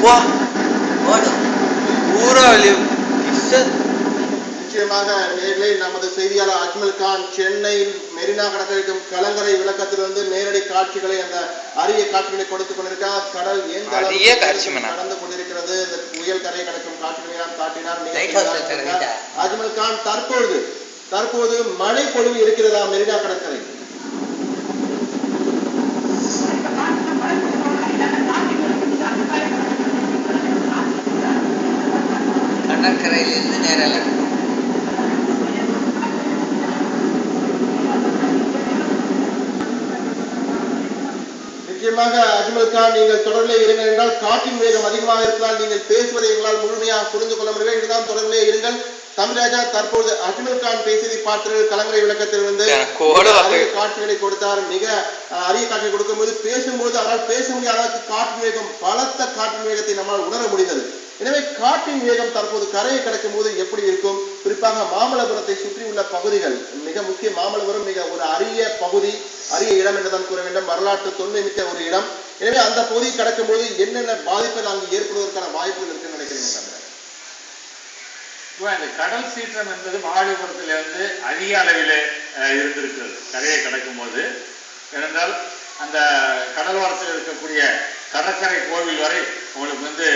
வா பூரா நிச்சயமாக நேரிலே நமது செய்தியாளர் அஜ்மல் கான் சென்னை மெரினா கடற்கரைக்கும் கலங்கரை விளக்கத்திலிருந்து நேரடி காட்சிகளை அந்த அரிய காட்சிகளை கொடுத்துக் கொண்டிருக்கிறார். கடல் எந்த அளவுக்கு கடந்து கொண்டிருக்கிறது, இந்த புயல் கரை கடக்கும் காட்சிகளை நாம் காட்டினார். அஜ்மல் கான் தற்போது மழை பொழிவு இருக்கிறதா மெரினா கடற்கரை? கடற்கரையிலிருந்து நேரல நிச்சயமாக அஜ்மல் கான், நீங்கள் தொடர்பிலே இருங்கள் என்றால் காற்றின் வேகம் அதிகமாக இருப்பதால் நீங்கள் பேசுவதை எங்களால் முழுமையாக புரிந்து கொள்ள முடியவில்லை. இதுதான் தொடர்பிலே இருங்கள். தமிழ்ராஜா, தற்போது அஜ்மல் கான் பேசியதை பார்த்து கலங்கரை விளக்கத்திலிருந்து அரிய காட்சிகளை கொடுத்தார். மிக அரிய காட்சியை கொடுக்கும் போது பேசும்போது அவரால் பேச முடியாத காற்றின் வேகம், பலத்த காற்றின் வேகத்தை நம்மால் உணர முடிந்தது. எனவே காற்றின் வேகம் தற்போது கரையை கடக்கும் போது எப்படி இருக்கும்? குறிப்பாக மாமல்லபுரத்தை சுற்றி உள்ள பகுதிகள் மிக முக்கிய. மாமல்லபுரம் மிக ஒரு அரிய பகுதி, அரிய இடம் என்றுதான் கூற வேண்டும். வரலாற்று தொன்மை மிக்க ஒரு இடம். எனவே அந்த பகுதியை கடக்கும் போது என்னென்ன பாதிப்புகள் அங்கு ஏற்படுவதற்கான வாய்ப்புகள் இருக்குன்னு நினைக்கிறீங்க? இந்த கடல் சீற்றம் என்பது மாமல்லபுரத்திலிருந்து அதிக அளவில் இருந்திருக்கிறது கரையை கடக்கும் போது. ஏனென்றால் அந்த கடலோரத்தில் இருக்கக்கூடிய கடற்கரை கோவில் வரை உங்களுக்கு